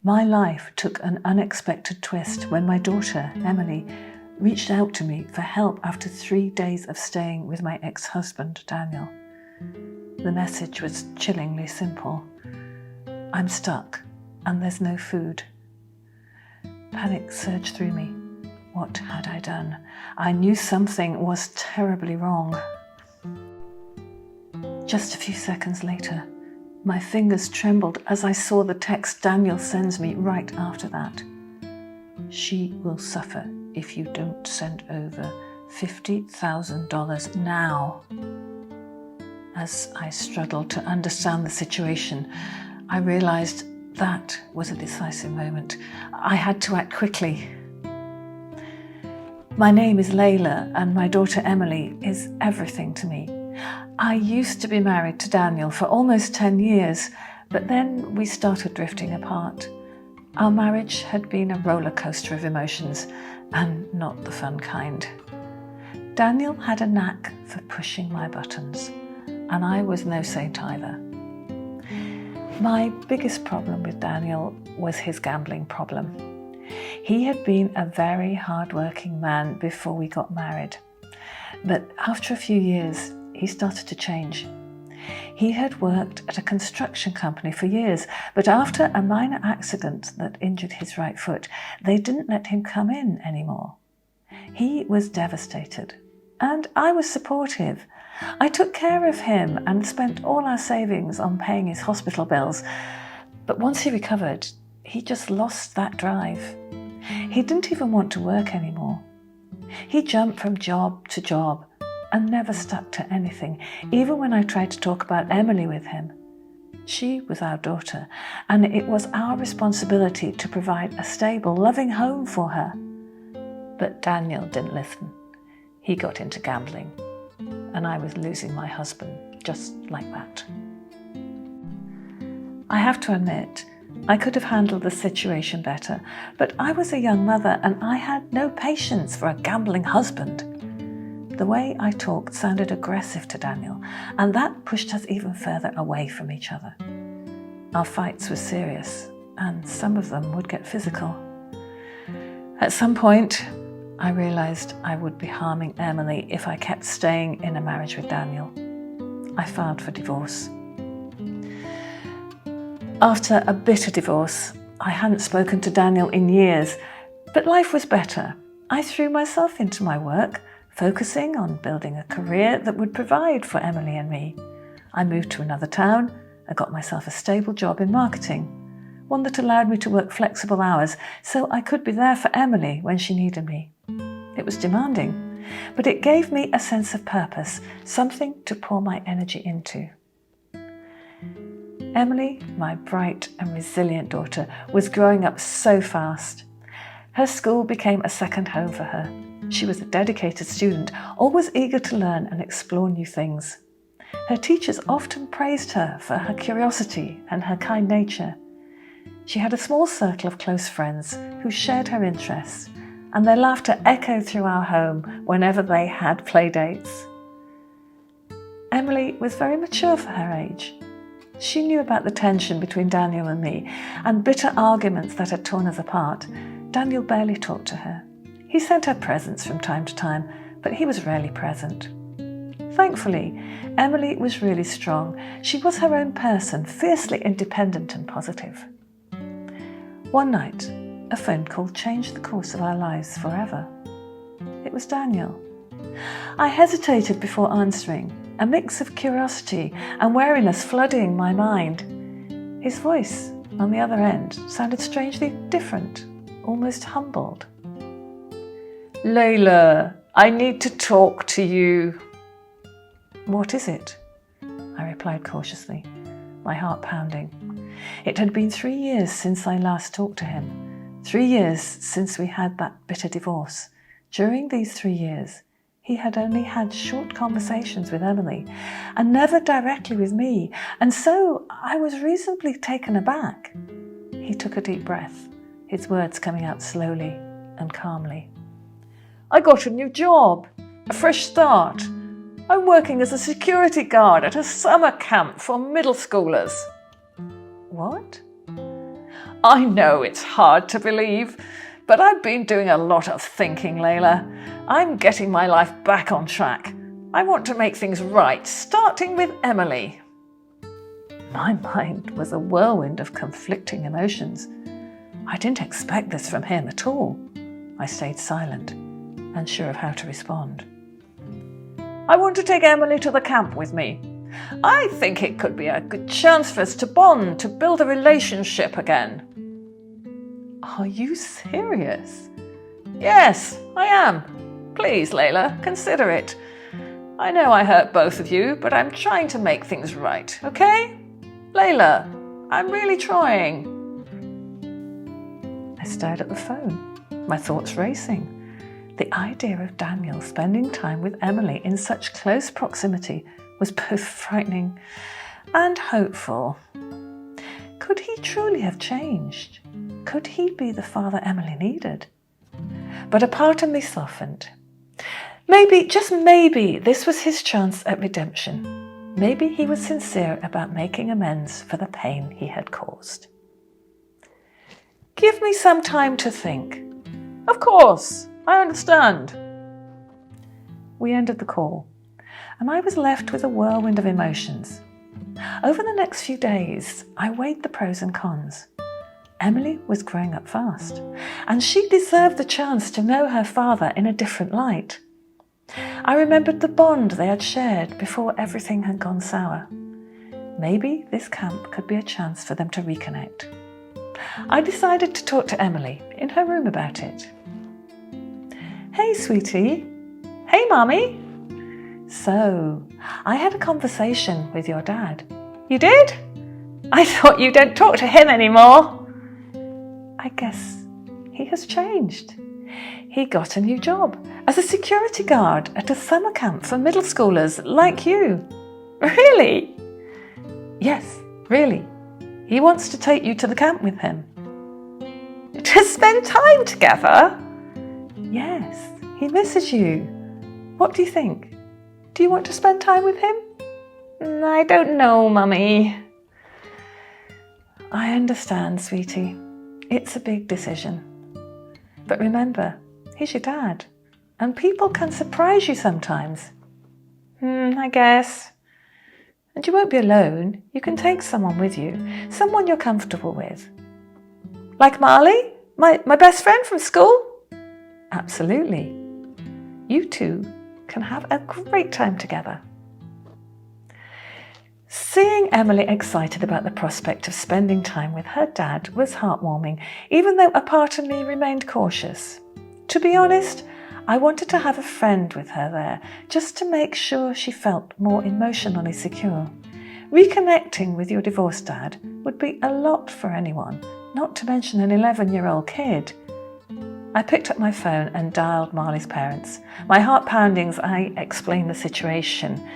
My life took an unexpected twist when my daughter, Emily, reached out to me for help after 3 days of staying with my ex-husband, Daniel. The message was chillingly simple. I'm stuck and there's no food. Panic surged through me. What had I done? I knew something was terribly wrong. Just a few seconds later, my fingers trembled as I saw the text Daniel sends me right after that. She will suffer if you don't send over $50,000 now. As I struggled to understand the situation, I realized that was a decisive moment. I had to act quickly. My name is Layla and my daughter Emily is everything to me. I used to be married to Daniel for almost 10 years, but then we started drifting apart. Our marriage had been a roller coaster of emotions, and not the fun kind. Daniel had a knack for pushing my buttons, and I was no saint either. My biggest problem with Daniel was his gambling problem. He had been a very hard-working man before we got married, but after a few years, he started to change. He had worked at a construction company for years, but after a minor accident that injured his right foot, they didn't let him come in anymore. He was devastated, and I was supportive. I took care of him and spent all our savings on paying his hospital bills. But once he recovered, he just lost that drive. He didn't even want to work anymore. He jumped from job to job and never stuck to anything, even when I tried to talk about Emily with him. She was our daughter, and it was our responsibility to provide a stable, loving home for her. But Daniel didn't listen. He got into gambling, and I was losing my husband just like that. I have to admit, I could have handled the situation better, but I was a young mother and I had no patience for a gambling husband. The way I talked sounded aggressive to Daniel, and that pushed us even further away from each other. Our fights were serious, and some of them would get physical. At some point, I realized I would be harming Emily if I kept staying in a marriage with Daniel. I filed for divorce. After a bitter divorce, I hadn't spoken to Daniel in years, but life was better. I threw myself into my work, focusing on building a career that would provide for Emily and me. I moved to another town. I got myself a stable job in marketing, one that allowed me to work flexible hours so I could be there for Emily when she needed me. It was demanding, but it gave me a sense of purpose, something to pour my energy into. Emily, my bright and resilient daughter, was growing up so fast. Her school became a second home for her. She was a dedicated student, always eager to learn and explore new things. Her teachers often praised her for her curiosity and her kind nature. She had a small circle of close friends who shared her interests, and their laughter echoed through our home whenever they had play dates. Emily was very mature for her age. She knew about the tension between Daniel and me and bitter arguments that had torn us apart. Daniel barely talked to her. He sent her presents from time to time, but he was rarely present. Thankfully, Emily was really strong. She was her own person, fiercely independent and positive. One night, a phone call changed the course of our lives forever. It was Daniel. I hesitated before answering, a mix of curiosity and wariness flooding my mind. His voice, on the other end, sounded strangely different, almost humbled. "Layla, I need to talk to you." "What is it?" I replied cautiously, my heart pounding. It had been 3 years since I last talked to him, 3 years since we had that bitter divorce. During these 3 years, he had only had short conversations with Emily and never directly with me, and so I was reasonably taken aback. He took a deep breath, his words coming out slowly and calmly. "I got a new job, a fresh start. I'm working as a security guard at a summer camp for middle schoolers." "What?" I know it's hard to believe, but I've been doing a lot of thinking, Layla. I'm getting my life back on track. I want to make things right, starting with Emily. My mind was a whirlwind of conflicting emotions. I didn't expect this from him at all. I stayed silent, unsure of how to respond. I want to take Emily to the camp with me. I think it could be a good chance for us to bond, to build a relationship again. Are you serious? Yes, I am. Please, Layla, consider it. I know I hurt both of you, but I'm trying to make things right, okay? Layla, I'm really trying. I stared at the phone, my thoughts racing. The idea of Daniel spending time with Emily in such close proximity was both frightening and hopeful. Could he truly have changed? Could he be the father Emily needed? But a part of me softened. Maybe, just maybe, this was his chance at redemption. Maybe he was sincere about making amends for the pain he had caused. Give me some time to think. Of course, I understand. We ended the call, and I was left with a whirlwind of emotions. Over the next few days, I weighed the pros and cons. Emily was growing up fast, and she deserved the chance to know her father in a different light. I remembered the bond they had shared before everything had gone sour. Maybe this camp could be a chance for them to reconnect. I decided to talk to Emily in her room about it. Hey, sweetie. Hey, Mommy. So, I had a conversation with your dad. You did? I thought you don't talk to him anymore. I guess he has changed. He got a new job as a security guard at a summer camp for middle schoolers like you. Really? Yes, really. He wants to take you to the camp with him. To spend time together? Yes, he misses you. What do you think? Do you want to spend time with him? I don't know, Mummy. I understand, sweetie. It's a big decision. But remember, he's your dad, and people can surprise you sometimes. I guess. And you won't be alone. You can take someone with you, someone you're comfortable with. Like Marley, my best friend from school? Absolutely. You two can have a great time together. Seeing Emily excited about the prospect of spending time with her dad was heartwarming, even though a part of me remained cautious. To be honest, I wanted to have a friend with her there, just to make sure she felt more emotionally secure. Reconnecting with your divorced dad would be a lot for anyone, not to mention an 11-year-old kid. I picked up my phone and dialed Marley's parents. My heart pounding as I explained the situation.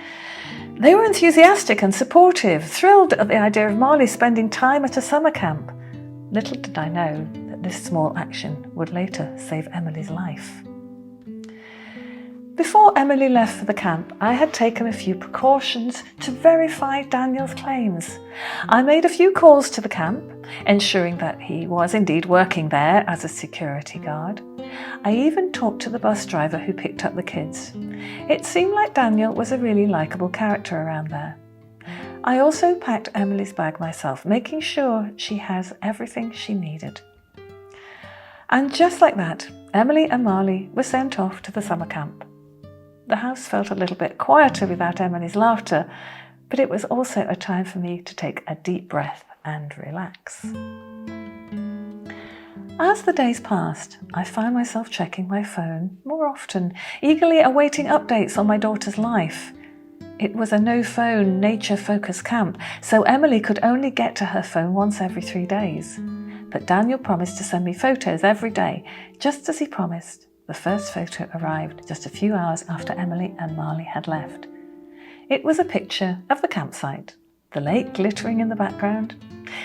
They were enthusiastic and supportive, thrilled at the idea of Marley spending time at a summer camp. Little did I know that this small action would later save Emily's life. Before Emily left for the camp, I had taken a few precautions to verify Daniel's claims. I made a few calls to the camp, ensuring that he was indeed working there as a security guard. I even talked to the bus driver who picked up the kids. It seemed like Daniel was a really likeable character around there. I also packed Emily's bag myself, making sure she has everything she needed. And just like that, Emily and Marley were sent off to the summer camp. The house felt a little bit quieter without Emily's laughter, but it was also a time for me to take a deep breath and relax. As the days passed, I found myself checking my phone more often, eagerly awaiting updates on my daughter's life. It was a no-phone, nature-focused camp, so Emily could only get to her phone once every 3 days. But Daniel promised to send me photos every day, just as he promised. The first photo arrived just a few hours after Emily and Marley had left. It was a picture of the campsite, the lake glittering in the background.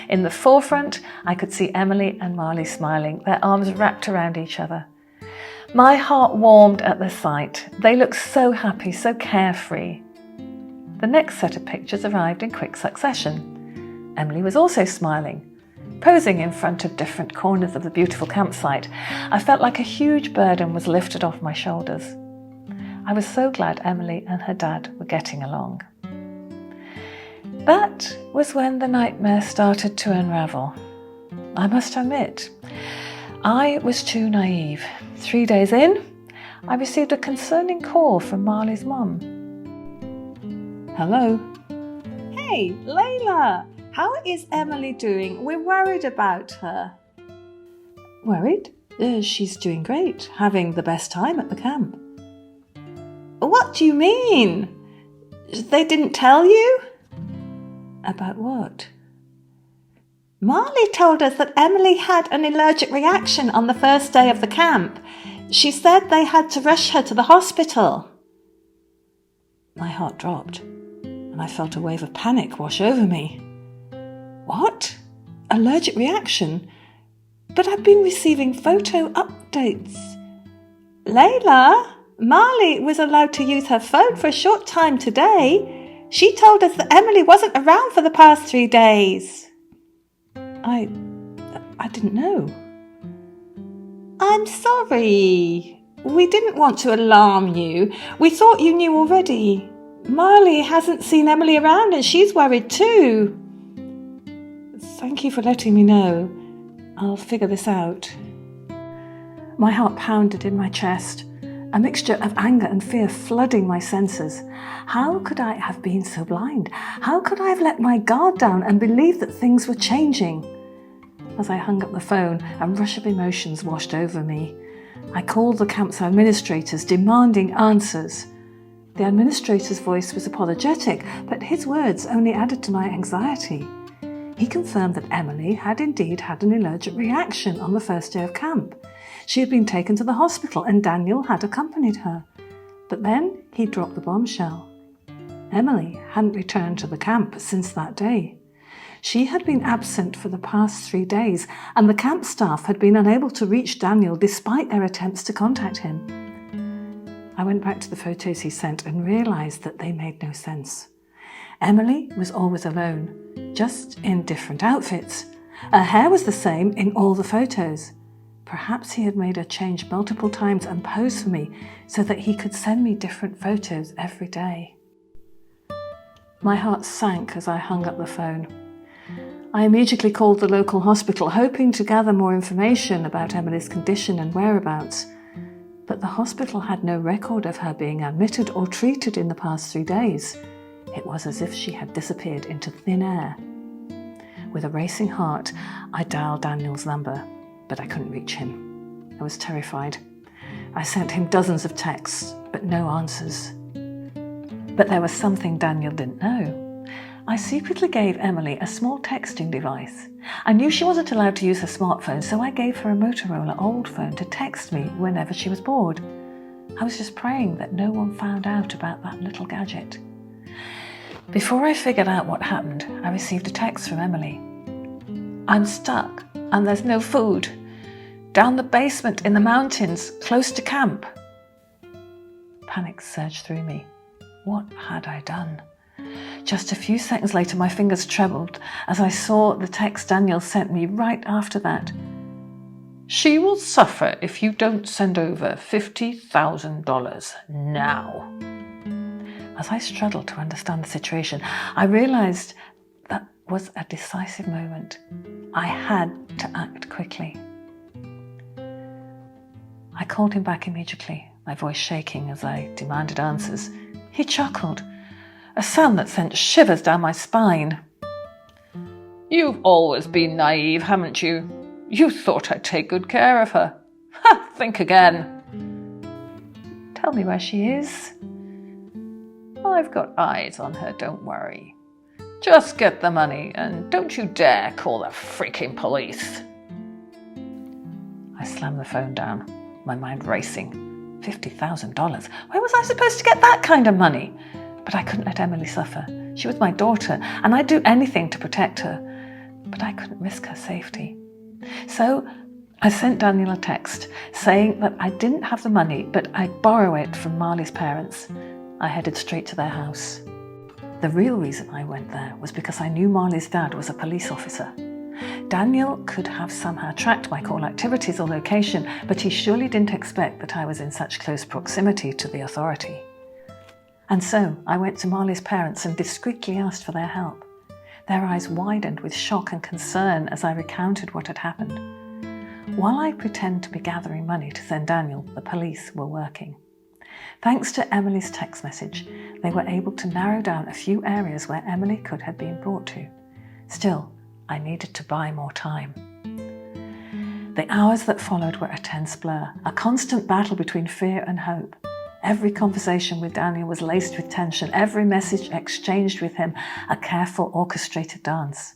In the forefront, I could see Emily and Marley smiling, their arms wrapped around each other. My heart warmed at the sight. They looked so happy, so carefree. The next set of pictures arrived in quick succession. Emily was also smiling. Posing in front of different corners of the beautiful campsite, I felt like a huge burden was lifted off my shoulders. I was so glad Emily and her dad were getting along. That was when the nightmare started to unravel. I must admit, I was too naive. 3 days in, I received a concerning call from Marley's mum. Hello. Hey, Layla, how is Emily doing? We're worried about her. Worried? She's doing great, having the best time at the camp. What do you mean? They didn't tell you? About what? Marley told us that Emily had an allergic reaction on the first day of the camp. She said they had to rush her to the hospital. My heart dropped, and I felt a wave of panic wash over me. What? Allergic reaction? But I've been receiving photo updates. Layla, Marley was allowed to use her phone for a short time today. She told us that Emily wasn't around for the past 3 days. I didn't know. I'm sorry. We didn't want to alarm you. We thought you knew already. Marley hasn't seen Emily around and she's worried too. Thank you for letting me know. I'll figure this out. My heart pounded in my chest, a mixture of anger and fear flooding my senses. How could I have been so blind? How could I have let my guard down and believed that things were changing? As I hung up the phone, a rush of emotions washed over me. I called the camp's administrators, demanding answers. The administrator's voice was apologetic, but his words only added to my anxiety. He confirmed that Emily had indeed had an allergic reaction on the first day of camp. She had been taken to the hospital and Daniel had accompanied her. But then he dropped the bombshell. Emily hadn't returned to the camp since that day. She had been absent for the past 3 days, and the camp staff had been unable to reach Daniel despite their attempts to contact him. I went back to the photos he sent and realised that they made no sense. Emily was always alone, just in different outfits. Her hair was the same in all the photos. Perhaps he had made her change multiple times and pose for me so that he could send me different photos every day. My heart sank as I hung up the phone. I immediately called the local hospital, hoping to gather more information about Emily's condition and whereabouts. But the hospital had no record of her being admitted or treated in the past 3 days. It was as if she had disappeared into thin air. With a racing heart, I dialed Daniel's number, but I couldn't reach him. I was terrified. I sent him dozens of texts, but no answers. But there was something Daniel didn't know. I secretly gave Emily a small texting device. I knew she wasn't allowed to use her smartphone, so I gave her a Motorola old phone to text me whenever she was bored. I was just praying that no one found out about that little gadget. Before I figured out what happened, I received a text from Emily. I'm stuck and there's no food. Down the basement in the mountains, close to camp. Panic surged through me. What had I done? Just a few seconds later, my fingers trembled as I saw the text Daniel sent me right after that. She will suffer if you don't send over $50,000 now. As I struggled to understand the situation, I realised that was a decisive moment. I had to act quickly. I called him back immediately, my voice shaking as I demanded answers. He chuckled, a sound that sent shivers down my spine. You've always been naive, haven't you? You thought I'd take good care of her. Ha! Think again. Tell me where she is. I've got eyes on her, don't worry. Just get the money and don't you dare call the freaking police. I slammed the phone down, my mind racing. $50,000? Where was I supposed to get that kind of money? But I couldn't let Emily suffer. She was my daughter, and I'd do anything to protect her. But I couldn't risk her safety. So I sent Daniel a text saying that I didn't have the money, but I'd borrow it from Marley's parents. I headed straight to their house. The real reason I went there was because I knew Marley's dad was a police officer. Daniel could have somehow tracked my call activities or location, but he surely didn't expect that I was in such close proximity to the authority. And so I went to Marley's parents and discreetly asked for their help. Their eyes widened with shock and concern as I recounted what had happened. While I pretended to be gathering money to send Daniel, the police were working. Thanks to Emily's text message, they were able to narrow down a few areas where Emily could have been brought to. Still, I needed to buy more time. The hours that followed were a tense blur, a constant battle between fear and hope. Every conversation with Daniel was laced with tension, every message exchanged with him a careful, orchestrated dance.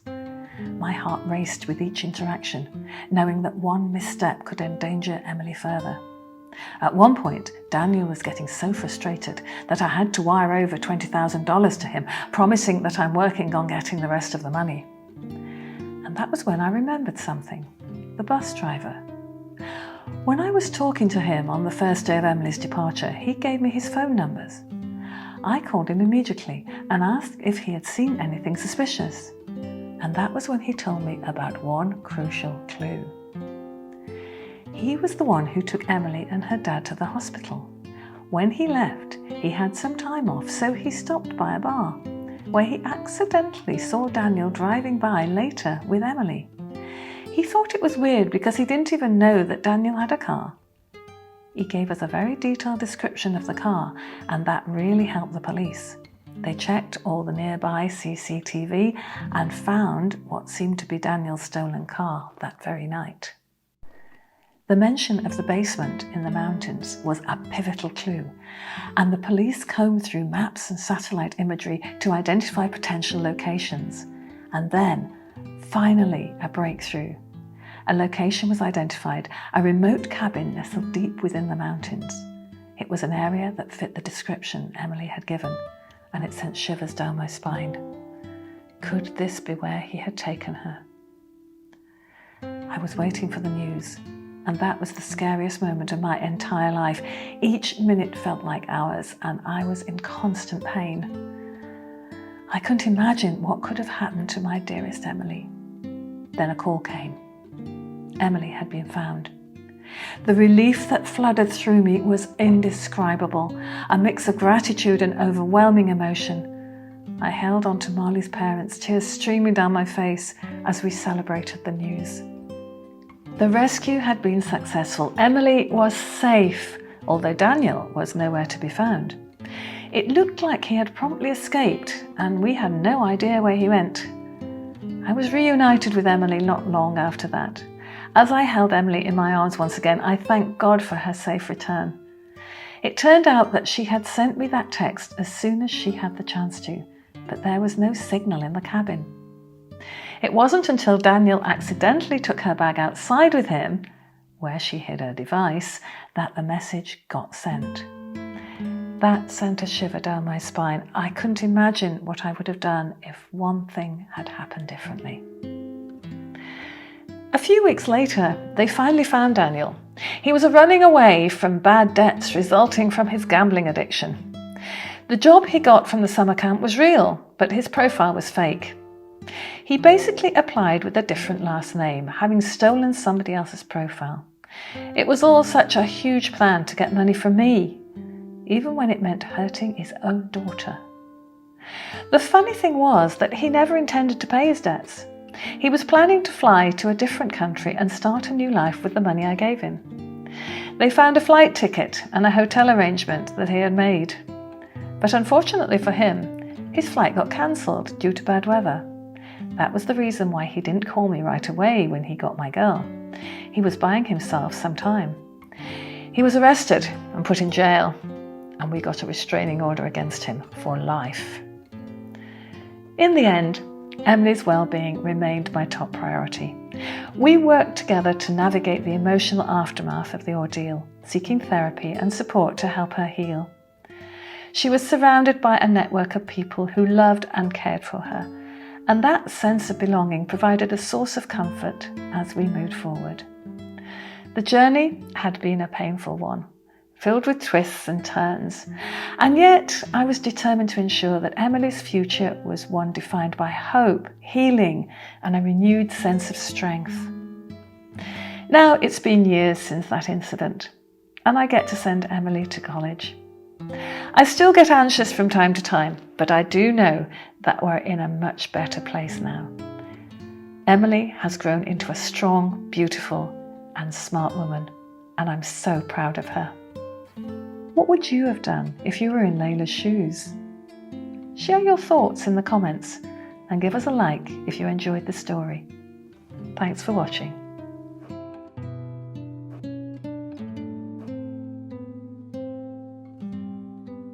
My heart raced with each interaction, knowing that one misstep could endanger Emily further. At one point, Daniel was getting so frustrated that I had to wire over $20,000 to him, promising that I'm working on getting the rest of the money. And that was when I remembered something: the bus driver. When I was talking to him on the first day of Emily's departure, he gave me his phone numbers. I called him immediately and asked if he had seen anything suspicious. And that was when he told me about one crucial clue. He was the one who took Emily and her dad to the hospital. When he left, he had some time off, so he stopped by a bar, where he accidentally saw Daniel driving by later with Emily. He thought it was weird because he didn't even know that Daniel had a car. He gave us a very detailed description of the car, and that really helped the police. They checked all the nearby CCTV and found what seemed to be Daniel's stolen car that very night. The mention of the basement in the mountains was a pivotal clue, and the police combed through maps and satellite imagery to identify potential locations. And then, finally, a breakthrough. A location was identified, a remote cabin nestled deep within the mountains. It was an area that fit the description Emily had given, and it sent shivers down my spine. Could this be where he had taken her? I was waiting for the news, and that was the scariest moment of my entire life. Each minute felt like hours, and I was in constant pain. I couldn't imagine what could have happened to my dearest Emily. Then a call came. Emily had been found. The relief that flooded through me was indescribable, a mix of gratitude and overwhelming emotion. I held on to Marley's parents, tears streaming down my face as we celebrated the news. The rescue had been successful. Emily was safe, although Daniel was nowhere to be found. It looked like he had promptly escaped, and we had no idea where he went. I was reunited with Emily not long after that. As I held Emily in my arms once again, I thanked God for her safe return. It turned out that she had sent me that text as soon as she had the chance to, but there was no signal in the cabin. It wasn't until Daniel accidentally took her bag outside with him, where she hid her device, that the message got sent. That sent a shiver down my spine. I couldn't imagine what I would have done if one thing had happened differently. A few weeks later, they finally found Daniel. He was running away from bad debts resulting from his gambling addiction. The job he got from the summer camp was real, but his profile was fake. He basically applied with a different last name, having stolen somebody else's profile. It was all such a huge plan to get money from me, even when it meant hurting his own daughter. The funny thing was that he never intended to pay his debts. He was planning to fly to a different country and start a new life with the money I gave him. They found a flight ticket and a hotel arrangement that he had made. But unfortunately for him, his flight got cancelled due to bad weather. That was the reason why he didn't call me right away when he got my girl. He was buying himself some time. He was arrested and put in jail, and we got a restraining order against him for life. In the end, Emily's well-being remained my top priority. We worked together to navigate the emotional aftermath of the ordeal, seeking therapy and support to help her heal. She was surrounded by a network of people who loved and cared for her, and that sense of belonging provided a source of comfort as we moved forward. The journey had been a painful one, filled with twists and turns. And yet I was determined to ensure that Emily's future was one defined by hope, healing, and a renewed sense of strength. Now it's been years since that incident, and I get to send Emily to college. I still get anxious from time to time, but I do know that we're in a much better place now. Emily has grown into a strong, beautiful, and smart woman, and I'm so proud of her. What would you have done if you were in Layla's shoes? Share your thoughts in the comments and give us a like if you enjoyed the story. Thanks for watching.